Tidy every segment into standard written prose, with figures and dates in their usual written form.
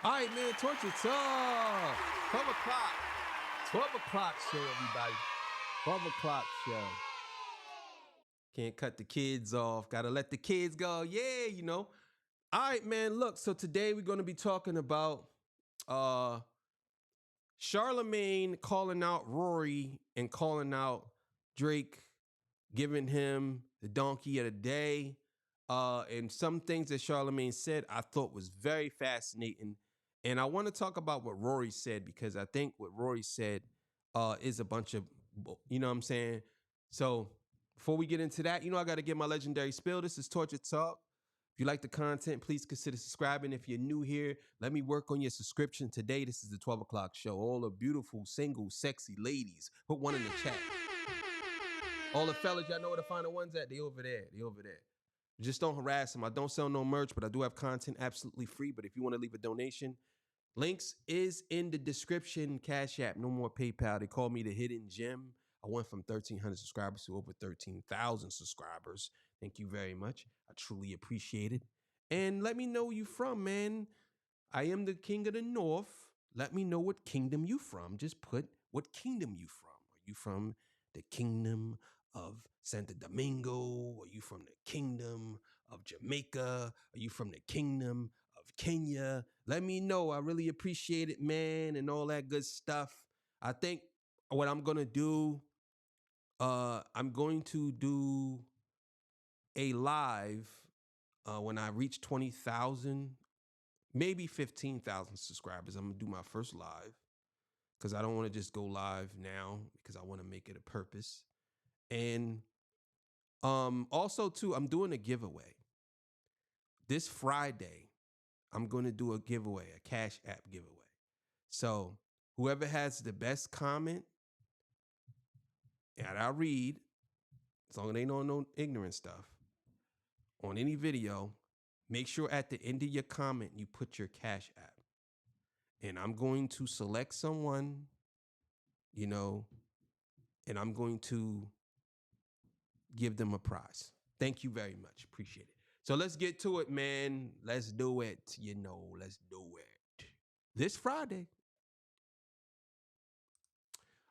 All right, man, torture talk. 12 o'clock. 12 o'clock show, everybody. 12 o'clock show. Can't cut the kids off. Got to let the kids go. Yeah, you know. All right, man, look. So today we're going to be talking about Charlamagne calling out Rory and calling out Drake, giving him the donkey of the day. And some things that Charlamagne said I thought was very fascinating. And I want to talk about what Rory said, because I think what Rory said is a bunch of, you know what I'm saying? So before we get into that, you know, I got to get my legendary spiel. This is Torture Talk. If you like the content, please consider subscribing. If you're new here, let me work on your subscription today. This is the 12 o'clock show. All the beautiful, single, sexy ladies, put one in the chat. All the fellas, y'all know where to find the ones at. They over there. They over there. Just don't harass them. I don't sell no merch, but I do have content absolutely free. But if you want to leave a donation, links is in the description. Cash App, no more PayPal. They call me the hidden gem. I went from 1,300 subscribers to over 13,000 subscribers. Thank you very much. I truly appreciate it. And let me know where you from, man. I am the king of the north. Let me know what kingdom you from. Just put what kingdom you from. Are you from the kingdom of Santo Domingo? Are you from the kingdom of Jamaica? Are you from the kingdom of Kenya? Let me know. I really appreciate it, man, and all that good stuff. I think what I'm going to do, I'm going to do a live when I reach 20,000, maybe 15,000 subscribers. I'm going to do my first live because I don't want to just go live now, because I want to make it a purpose. And also, too, I'm doing a giveaway. This Friday, I'm going to do a giveaway, a Cash App giveaway. So whoever has the best comment, and I'll read, as long as they don't know ignorant stuff, on any video, make sure at the end of your comment, you put your Cash App. And I'm going to select someone, you know, and I'm going to give them a prize. Thank you very much. Appreciate it. So let's get to it, man. Let's do it. You know, let's do it. This Friday.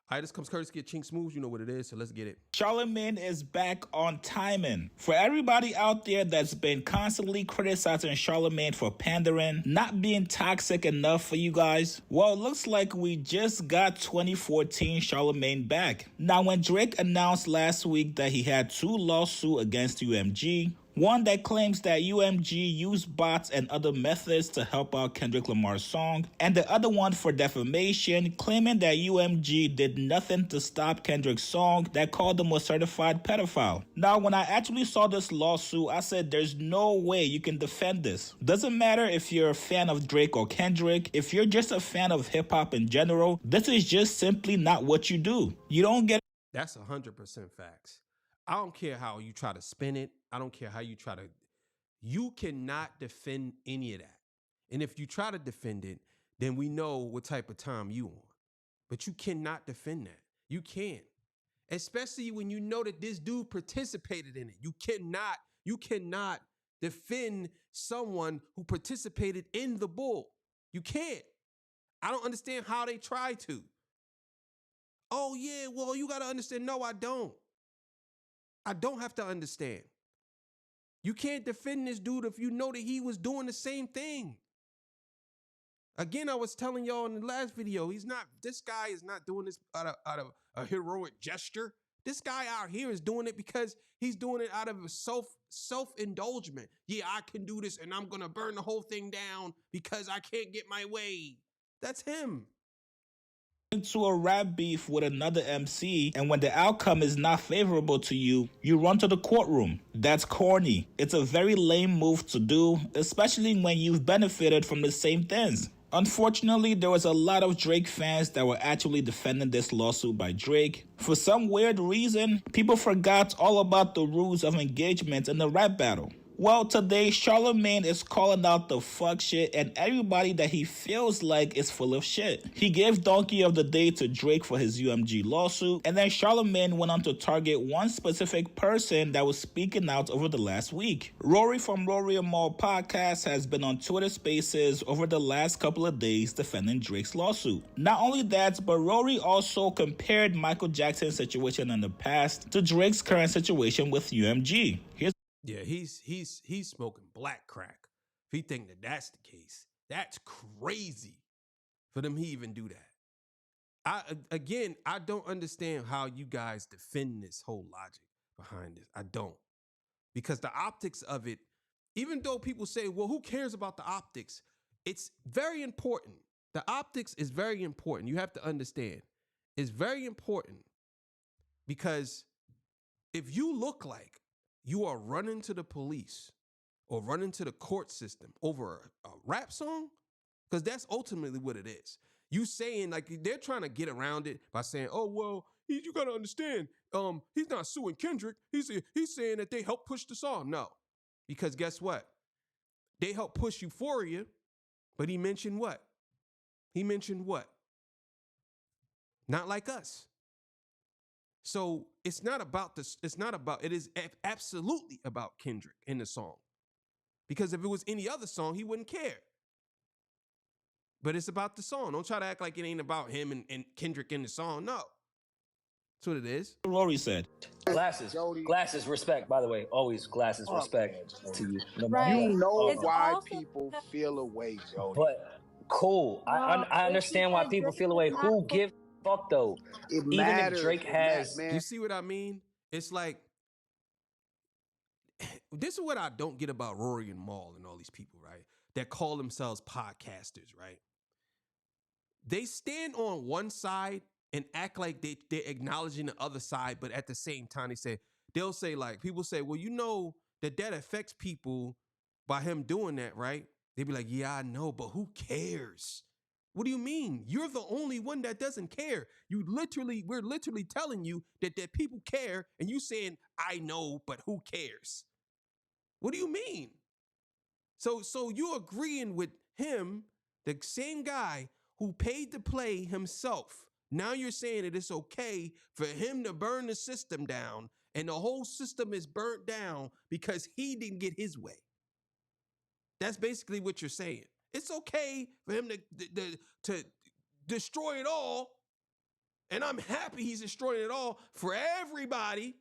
All right, this comes courtesy of Chink Smooth. You know what it is, so let's get it. Charlamagne is back on timing. For everybody out there that's been constantly criticizing Charlamagne for pandering, not being toxic enough for you guys, well, it looks like we just got 2014 Charlamagne back. Now, when Drake announced last week that he had 2 lawsuits against UMG, one that claims that UMG used bots and other methods to help out Kendrick Lamar's song, and the other one for defamation, claiming that UMG did nothing to stop Kendrick's song that called him a certified pedophile. Now, when I actually saw this lawsuit, I said there's no way you can defend this. Doesn't matter if you're a fan of Drake or Kendrick, if you're just a fan of hip-hop in general, this is just simply not what you do. You don't get... That's 100% facts. I don't care how you try to spin it. I don't care how you try to, you cannot defend any of that. And if you try to defend it, then we know what type of time you on. But you cannot defend that. You can't. Especially when you know that this dude participated in it. You cannot defend someone who participated in the bull. You can't. I don't understand how they try to. Oh yeah, well, you got to understand. No, I don't. I don't have to understand. You can't defend this dude if you know that he was doing the same thing. Again, I was telling y'all in the last video, this guy is not doing this out of a heroic gesture. This guy out here is doing it because he's doing it out of a self-indulgence. Yeah, I can do this and I'm going to burn the whole thing down because I can't get my way. That's him. Into a rap beef with another MC, and when the outcome is not favorable to you, you run to the courtroom. That's corny. It's a very lame move to do, especially when you've benefited from the same things. Unfortunately, there was a lot of Drake fans that were actually defending this lawsuit by Drake. For some weird reason, people forgot all about the rules of engagement in the rap battle. Well, today, Charlamagne is calling out the fuck shit and everybody that he feels like is full of shit. He gave Donkey of the Day to Drake for his UMG lawsuit, and then Charlamagne went on to target one specific person that was speaking out over the last week. Rory from Rory and Mal podcast has been on Twitter Spaces over the last couple of days defending Drake's lawsuit. Not only that, but Rory also compared Michael Jackson's situation in the past to Drake's current situation with UMG. Yeah, he's smoking black crack. If he think that that's the case, that's crazy for them he even do that. I don't understand how you guys defend this whole logic behind this. I don't. Because the optics of it, even though people say, well, who cares about the optics? It's very important. The optics is very important. You have to understand. It's very important because if you look like you are running to the police or running to the court system over a rap song, because that's ultimately what it is. You saying, like, they're trying to get around it by saying, oh, well, you got to understand, he's not suing Kendrick. He's saying that they helped push the song. No, because guess what? They helped push Euphoria, but he mentioned what? Not like us. So it's not about this. It is absolutely about Kendrick in the song. Because if it was any other song, he wouldn't care. But it's about the song. Don't try to act like it ain't about him and Kendrick in the song. No. That's what it is. Rory said. Glasses, respect, by the way. Always glasses, respect to you. No Right. You know It's why also people feel away, Jody. But cool. No, I understand why because people Drake feel is away. not Who gives a fuck though? It Even matters. if Drake has man. You see what I mean? It's like, this is what I don't get about Rory and Mal and all these people, right? That call themselves podcasters, right? They stand on one side and act like they're acknowledging the other side, but at the same time, they'll say, like, people say, well, you know that affects people by him doing that, right? They be like, yeah, I know, but who cares? What do you mean? You're the only one that doesn't care. We're literally telling you that people care, and you saying, I know, but who cares? What do you mean? So you agreeing with him, the same guy who paid to play himself. Now you're saying that it's okay for him to burn the system down, and the whole system is burnt down because he didn't get his way. That's basically what you're saying. It's okay for him to destroy it all, and I'm happy he's destroying it all for everybody,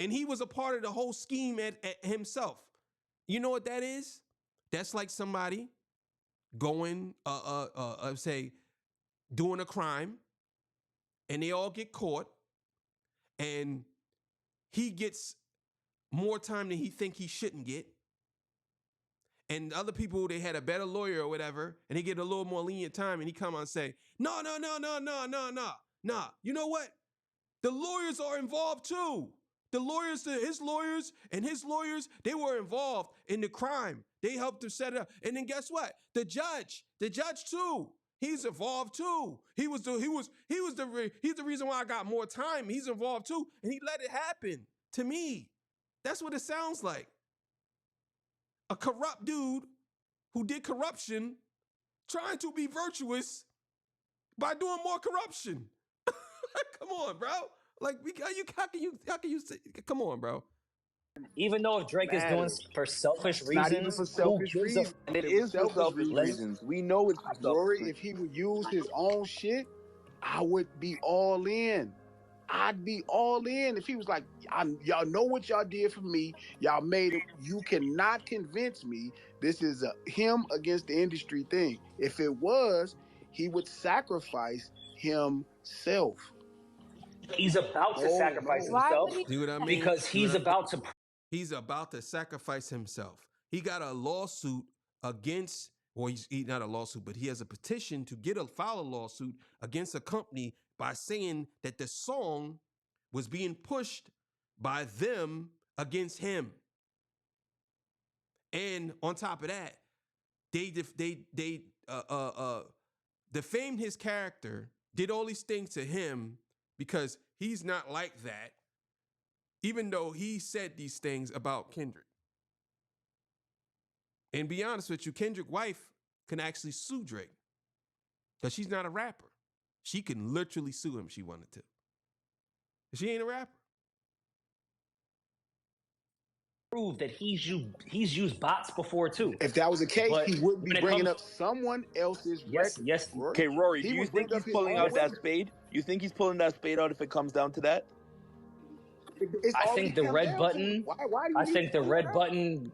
and he was a part of the whole scheme at himself. You know what that is? That's like somebody going, say, doing a crime, and they all get caught, and he gets more time than he think he shouldn't get. And other people, they had a better lawyer or whatever, and he get a little more lenient time, and he come on and say, no. You know what? The lawyers are involved too. His lawyers, they were involved in the crime. They helped him set it up. And then guess what? The judge too. He's involved too. He's the reason why I got more time. He's involved too, and he let it happen to me. That's what it sounds like. A corrupt dude who did corruption trying to be virtuous by doing more corruption. Come on, bro. Like, how can you say, come on, bro. even though if Drake is doing for selfish reasons, Not even for selfish who gives a reasons. It is for selfish reasons. We know it's Rory. If he would use his own shit, I would be all in. I'd be all in if he was like, y'all know what y'all did for me. Y'all made it. You cannot convince me this is a him against the industry thing. If it was, he would sacrifice himself. He's about to sacrifice Why himself would he See what I mean? because he's about to. He's about to sacrifice himself. He got a lawsuit against, or he's not a lawsuit, but he has a petition to file a lawsuit against a company by saying that the song was being pushed by them against him. And on top of that, they defamed his character, did all these things to him because he's not like that, even though he said these things about Kendrick. And be honest with you, Kendrick's wife can actually sue Drake because she's not a rapper. She can literally sue him if she wanted to. She ain't a rapper. Prove that he's used bots before too. If that was the case, But he wouldn't be when it bringing comes- up someone else's Yes, record. yes. Rory. Okay, Rory, He do you would think bring he's up his pulling own out that record. spade? You think he's pulling that spade out if it comes down to that? It's I already think the come red down to button. it. Why do you I need think to the pull red that out? button.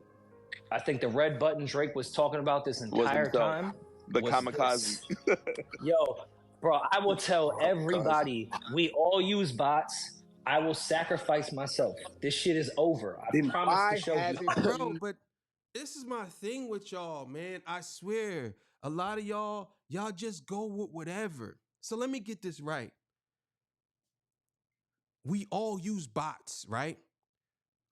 I think the red button Drake was talking about this entire himself. time. The was kamikaze. this. Yo, bro, I will tell everybody we all use bots. I will sacrifice myself. This shit is over. I Then promise why to show you. hasn't Bro, he? but this is my thing with y'all, man. I swear, a lot of y'all just go with whatever. So let me get this right. We all use bots, right?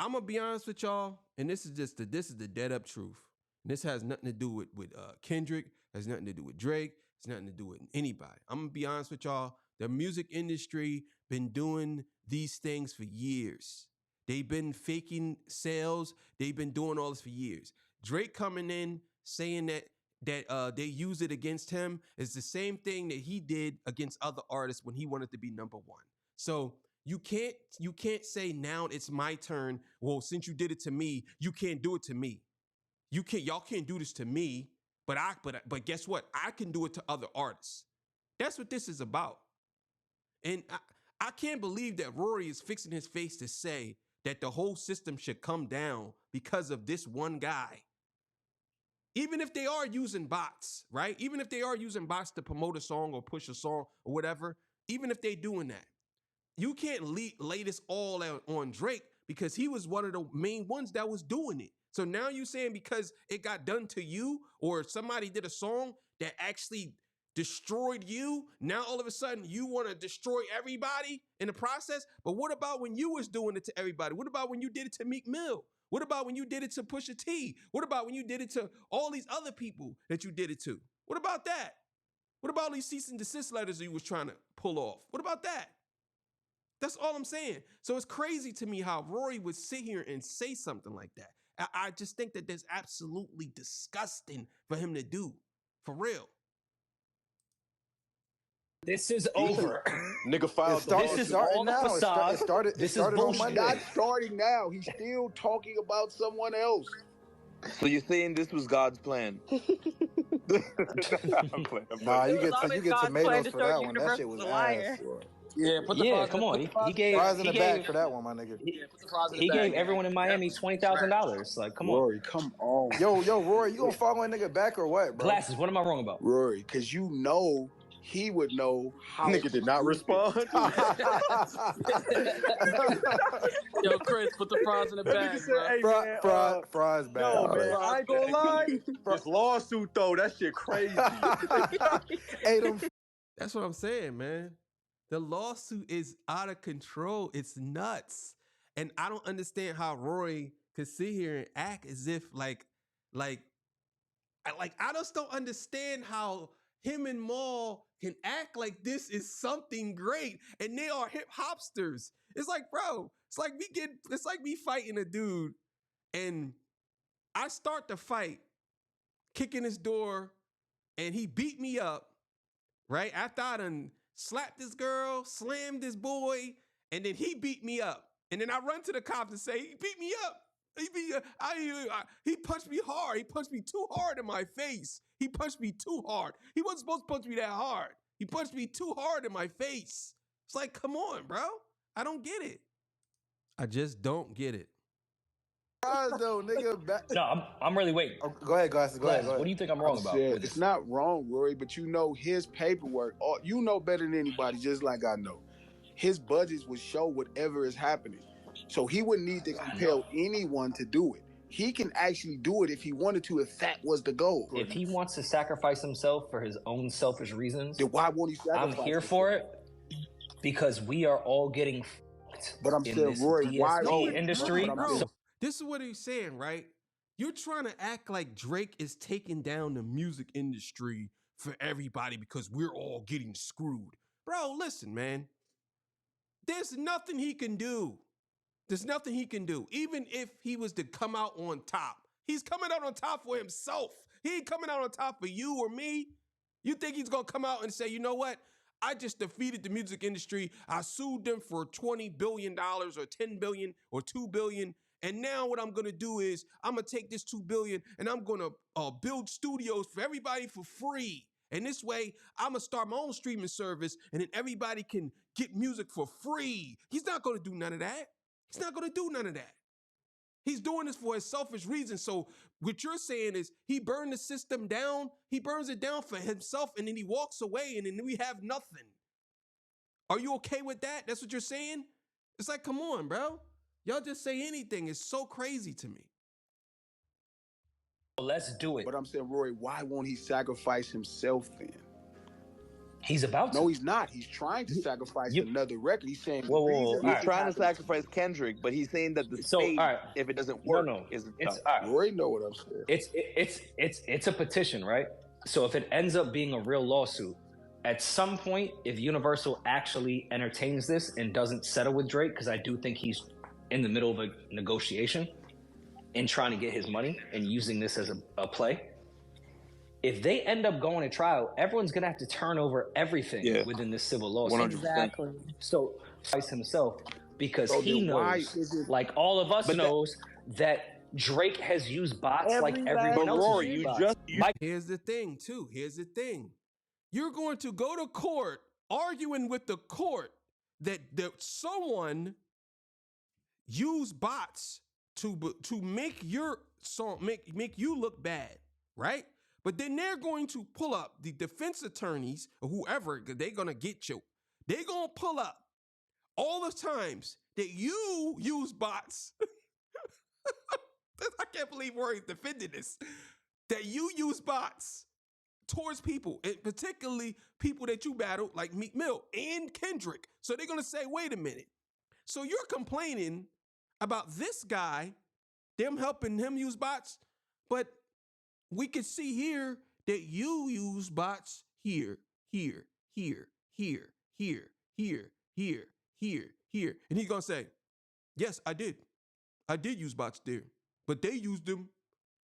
I'm gonna be honest with y'all, and this is the dead up truth. And this has nothing to do with Kendrick, has nothing to do with Drake, has nothing to do with anybody. I'm gonna be honest with y'all. The music industry been doing these things for years. They've been faking sales. They've been doing all this for years. Drake coming in saying that they use it against him is the same thing that he did against other artists when he wanted to be number one. So you can't say now it's my turn. Well, since you did it to me, you can't do it to me. Y'all can't do this to me, but guess what? I can do it to other artists. That's what this is about. And I can't believe that Rory is fixing his face to say that the whole system should come down because of this one guy. Even if they are using bots, right? Even if they are using bots to promote a song or push a song or whatever, even if they're doing that, you can't lay this all out on Drake because he was one of the main ones that was doing it. So now you saying because it got done to you or somebody did a song that actually destroyed you, now all of a sudden you want to destroy everybody in the process? But what about when you was doing it to everybody? What about when you did it to Meek Mill? What about when you did it to Pusha T? What about when you did it to all these other people that you did it to? What about that? What about all these cease and desist letters that you was trying to pull off? What about that? That's all I'm saying. So it's crazy to me how Rory would sit here and say something like that. I just think that that's absolutely disgusting for him to do. For real. This is over. Nigga filed the This is all the facade. This is It's bullshit. not starting now. He's still talking about someone else. So you're saying this was God's plan? I'm playing. Nah, you It was get always God's tomatoes plan to for show that one. That Universe shit was was a liar. ass. Yeah, put the Yeah, fries- come put on. the fries- He gave Fries in the bag gave for that one, my nigga. put the fries in the he bag, gave man. everyone in Miami $20,000. Like, come on. Rory, come on. Yo, Rory, you gonna follow that nigga back or what, bro? Glasses, what am I wrong about? Rory, because you know he would know how. Nigga did not respond. Yo, Chris, put the fries in the bag, bro. Fries back. No, all man, right. I ain't gonna lie. This lawsuit, though, that shit crazy. Hey, them That's what I'm saying, man. The lawsuit is out of control. It's nuts. And I don't understand how Rory could sit here and act as if I just don't understand how him and Maul can act like this is something great and they are hip hopsters. It's like, bro, it's like me fighting a dude and I start the fight, kicking his door, and he beat me up, right? After I done slapped this girl, slammed this boy, and then he beat me up. And then I run to the cops and say, he beat me up. He punched me hard. He punched me too hard in my face. He punched me too hard. He wasn't supposed to punch me that hard. He punched me too hard in my face. It's like, come on, bro. I don't get it. I just don't get it. fries though, nigga. Back. No, I'm really waiting. Oh, go ahead, Glasses. Go ahead. What do you think I'm wrong about? with It's this? not wrong, Rory, but you know his paperwork. You know better than anybody, just like I know. His budgets would show whatever is happening. So he wouldn't need to compel anyone to do it. He can actually do it if he wanted to, if that was the goal. If he wants to sacrifice himself for his own selfish reasons, Then why won't he I'm sacrifice here for it because we are all getting fucked But I'm in saying, this Rory, why DSP industry. But I'm Bro, saying- this is what he's saying, right? You're trying to act like Drake is taking down the music industry for everybody because we're all getting screwed. Bro, listen, man. There's nothing he can do. There's nothing he can do. Even if he was to come out on top, He's coming out on top for himself. He ain't coming out on top for you or me. You think he's gonna come out and say, you know what? I just defeated the music industry. I sued them for $20 billion or $10 billion or $2 billion. And now what I'm gonna do is I'm gonna take this $2 billion and I'm gonna build studios for everybody for free. And this way, I'm gonna start my own streaming service and then everybody can get music for free. He's not gonna do none of that. He's not gonna do none of that. He's doing this for his selfish reasons. So what you're saying is he burned the system down. He burns it down for himself and then he walks away and then we have nothing. Are you okay with that? That's what you're saying? It's like, come on, bro. Y'all just say anything. It's so crazy to me. Let's do it. But I'm saying, Rory, why won't he sacrifice himself then? He's about to. No, he's not. He's trying to sacrifice another record. He's saying he's trying to sacrifice Kendrick, but he's saying that the stage, if it doesn't work, isn't tough. Rory know what I'm saying. It's a petition, right? So if it ends up being a real lawsuit, at some point, if Universal actually entertains this and doesn't settle with Drake, because I do think he's in the middle of a negotiation and trying to get his money and using this as a play. If they end up going to trial, everyone's going to have to turn over everything within this civil lawsuit. 100%. Exactly. So, himself, because he knows, like all of us knows, that Drake has used bots like everyone else. Rory, Here's the thing, too. Here's the thing. You're going to go to court arguing with the court that someone used bots to make your song, make you look bad, right? But then they're going to pull up the defense attorneys or whoever, they're going to get you. They're going to pull up all the times that you use bots. I can't believe Rory's defending this. That you use bots towards people, and particularly people that you battle like Meek Mill and Kendrick. So they're going to say, wait a minute. So you're complaining about this guy, them helping him use bots, but we can see here that you use bots here. And he's going to say, yes, I did. I did use bots there, but they used them.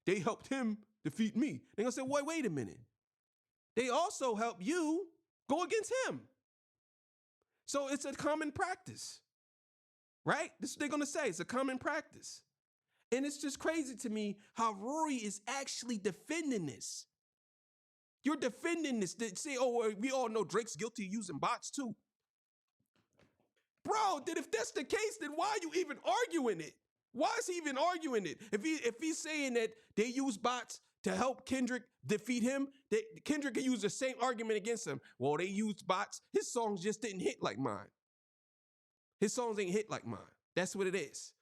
They helped him defeat me. They're going to say, wait a minute. They also help you go against him. So it's a common practice, right? This is what they're going to say. It's a common practice. And it's just crazy to me how Rory is actually defending this. You're defending this. They say, we all know Drake's guilty of using bots too. Bro, then if that's the case, then why are you even arguing it? Why is he even arguing it? If he's saying that they use bots to help Kendrick defeat him, Kendrick can use the same argument against him. Well, they used bots. His songs just didn't hit like mine. His songs ain't hit like mine. That's what it is.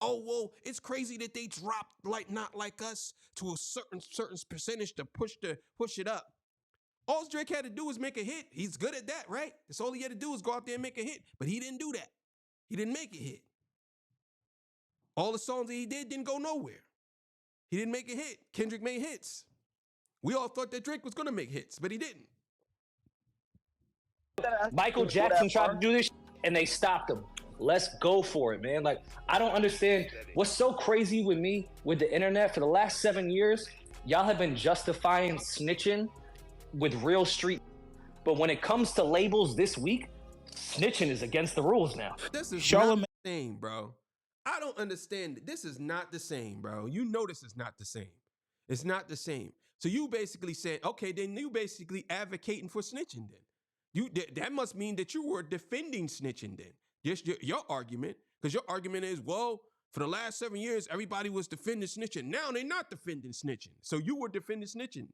Oh, well, it's crazy that they dropped like Not Like Us to a certain percentage to push it up. All Drake had to do was make a hit. He's good at that, right? That's all he had to do was go out there and make a hit. But he didn't do that. He didn't make a hit. All the songs that he didn't go nowhere. He didn't make a hit. Kendrick made hits. We all thought that Drake was going to make hits, but he didn't. Michael Jackson tried to do this and they stopped him. Let's go for it, man. Like, I don't understand what's so crazy with me with the internet. For the last 7 years, y'all have been justifying snitching with real street. But when it comes to labels this week, snitching is against the rules now. This is not the same, bro. I don't understand it. This is not the same, bro. You know this is not the same. It's not the same. So you basically said, okay, then you basically advocating for snitching then. That must mean that you were defending snitching then. Just your argument, because your argument is, well, for the last 7 years, everybody was defending snitching. Now they're not defending snitching. So you were defending snitching.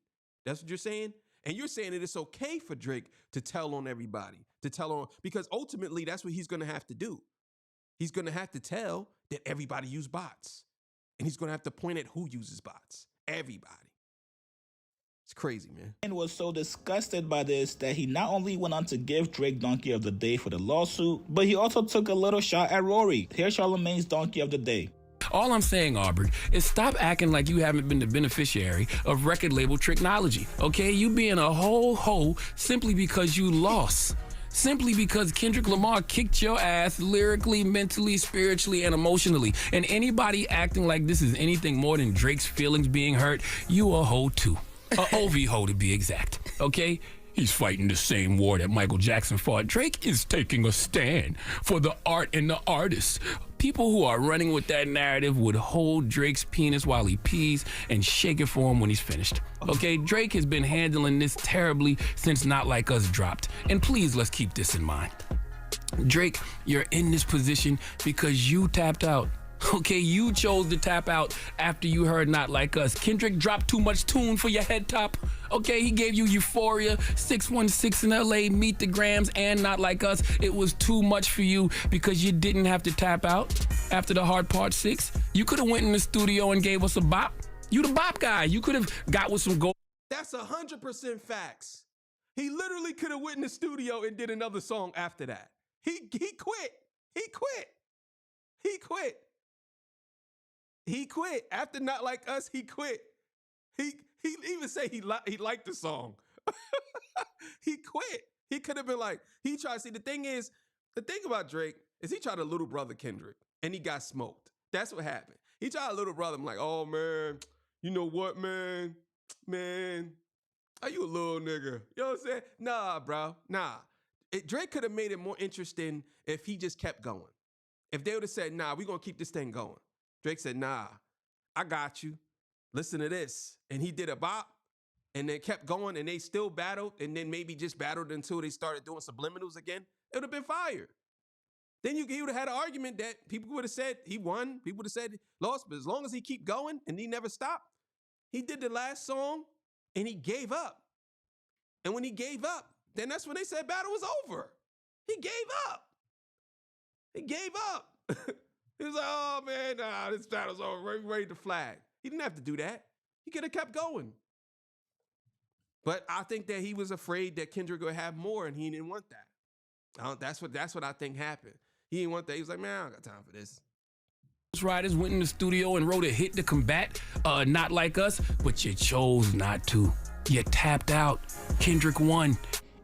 That's what you're saying? And you're saying that it's okay for Drake to tell on everybody, because ultimately that's what he's going to have to do. He's going to have to tell that everybody use bots. And he's going to have to point at who uses bots. Everybody. It's crazy, man. And was so disgusted by this that he not only went on to give Drake Donkey of the Day for the lawsuit, but he also took a little shot at Rory. Here's Charlamagne's Donkey of the Day. All I'm saying, Aubrey, is stop acting like you haven't been the beneficiary of record label technology, okay? You being a whole hoe simply because you lost. simply because Kendrick Lamar kicked your ass lyrically, mentally, spiritually, and emotionally. And anybody acting like this is anything more than Drake's feelings being hurt, you a hoe too. A OV hoe to be exact, okay? He's fighting the same war that Michael Jackson fought. Drake is taking a stand for the art and the artists. People who are running with that narrative would hold Drake's penis while he pees and shake it for him when he's finished. Okay, Drake has been handling this terribly since Not Like Us dropped. And please, let's keep this in mind. Drake, you're in this position because you tapped out. Okay, you chose to tap out after you heard Not Like Us. Kendrick dropped too much tune for your head top. Okay, he gave you Euphoria, 616 in LA, Meet the Grams, and Not Like Us. It was too much for you because you didn't have to tap out after the Hard Part 6. You could have went in the studio and gave us a bop. You the bop guy. You could have got with some gold. That's 100% facts. He literally could have went in the studio and did another song after that. He quit. He quit. He quit. He quit. After Not Like Us, he quit. He even say he liked the song. He quit. He could have been like, he tried to see. The thing about Drake is he tried to little brother Kendrick and he got smoked. That's what happened. He tried to little brother him like, oh man, you know what, man? Man, are you a little nigga? You know what I'm saying? Nah, bro. Nah. Drake could have made it more interesting if he just kept going. If they would have said, nah, we're going to keep this thing going. Drake said, nah, I got you. Listen to this. And he did a bop and then kept going and they still battled and then maybe just battled until they started doing subliminals again. It would have been fire. Then he would have had an argument that people would have said he won. People would have said he lost. But as long as he keep going and he never stopped, he did the last song and he gave up. And when he gave up, then that's when they said battle was over. He gave up. He gave up. He was like, oh, man, nah, this battle's over. Ready to flag. He didn't have to do that. He could have kept going. But I think that he was afraid that Kendrick would have more, and he didn't want that. That's what I think happened. He didn't want that. He was like, man, I don't got time for this. Riders went in the studio and wrote a hit to combat Not Like Us, but you chose not to. You tapped out. Kendrick won.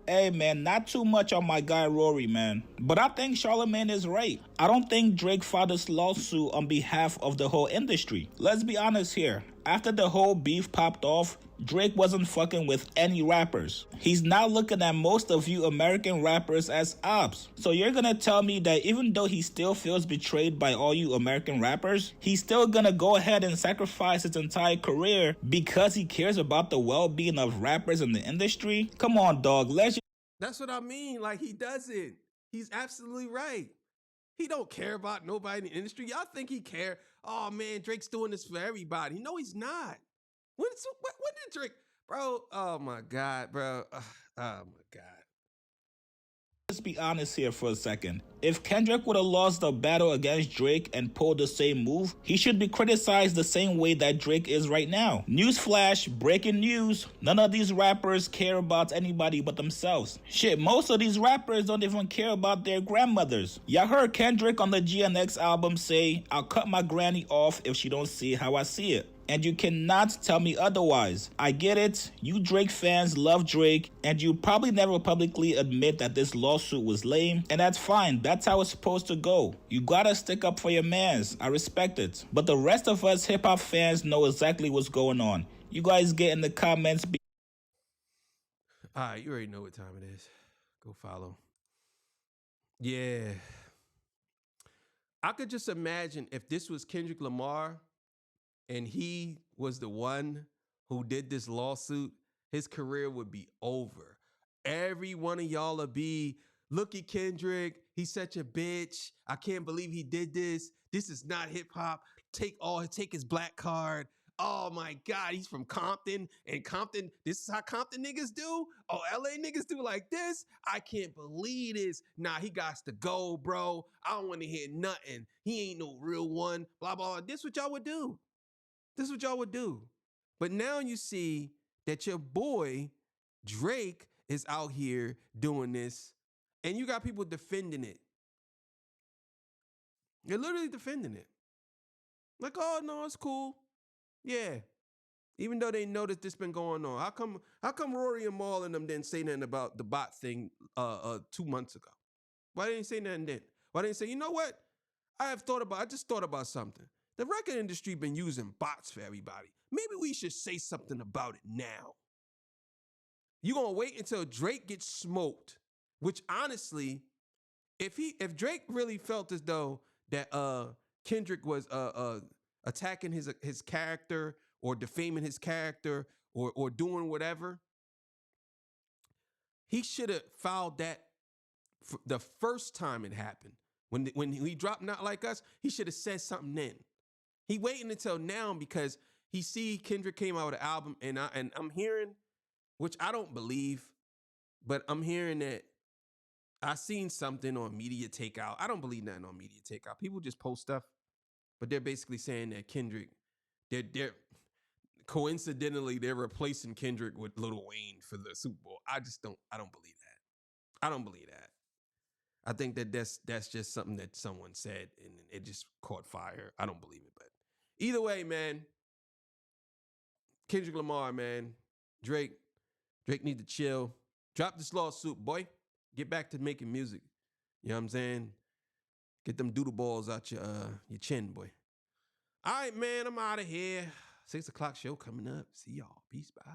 Hey, man, not too much on my guy Rory, man. But I think Charlamagne is right. I don't think Drake filed this lawsuit on behalf of the whole industry. Let's be honest here. After the whole beef popped off, Drake wasn't fucking with any rappers. He's now looking at most of you American rappers as ops. So you're gonna tell me that even though he still feels betrayed by all you American rappers, he's still gonna go ahead and sacrifice his entire career because he cares about the well-being of rappers in the industry? Come on, dog. That's what I mean. Like, he doesn't. He's absolutely right. He don't care about nobody in the industry. Y'all think he care? Oh, man, Drake's doing this for everybody. No, he's not. When did Drake, bro? Oh my God, bro. Oh my God. Let's be honest here for a second. If Kendrick would have lost the battle against Drake and pulled the same move, he should be criticized the same way that Drake is right now. Newsflash, breaking news, none of these rappers care about anybody but themselves. Shit, most of these rappers don't even care about their grandmothers. Y'all heard Kendrick on the GNX album say, I'll cut my granny off if she don't see how I see it. And you cannot tell me otherwise. I get it. You Drake fans love Drake, and you probably never publicly admit that this lawsuit was lame, and that's fine. That's how it's supposed to go. You gotta stick up for your mans. I respect it. But the rest of us hip-hop fans know exactly what's going on. You guys get in the comments. All right, you already know what time it is. Go follow. Yeah. I could just imagine if this was Kendrick Lamar and he was the one who did this lawsuit, his career would be over. Every one of y'all would be, look at Kendrick, he's such a bitch. I can't believe he did this. This is not hip hop. Take his black card. Oh my God, he's from Compton, and Compton, this is how Compton niggas do? Oh, LA niggas do like this? I can't believe this. Nah, he got to go, bro. I don't want to hear nothing. He ain't no real one, blah, blah, blah. This is what y'all would do. This is what y'all would do. But now you see that your boy, Drake, is out here doing this, and you got people defending it. They're literally defending it. Like, oh, no, it's cool. Yeah. Even though they know that this been going on. How come Rory and Maul and them didn't say nothing about the bot thing 2 months ago? Why didn't they say nothing then? Why didn't they say, you know what? I just thought about something. The record industry been using bots for everybody. Maybe we should say something about it now. You gonna wait until Drake gets smoked, which honestly, if Drake really felt as though that Kendrick was attacking his character or defaming his character or doing whatever, he should have filed that the first time it happened. When he dropped Not Like Us, he should have said something then. He waiting until now because he see Kendrick came out with an album, and I'm hearing, which I don't believe, but I'm hearing that I seen something on Media Takeout. I don't believe nothing on Media Takeout. People just post stuff, but they're basically saying that Kendrick, they're coincidentally they're replacing Kendrick with Lil Wayne for the Super Bowl. I don't believe that. I don't believe that. I think that that's just something that someone said and it just caught fire. I don't believe it, but either way, man, Kendrick Lamar, man, Drake need to chill. Drop this lawsuit, boy. Get back to making music. You know what I'm saying? Get them doodle balls out your chin, boy. All right, man, I'm out of here. 6 o'clock show coming up. See y'all. Peace. Bye.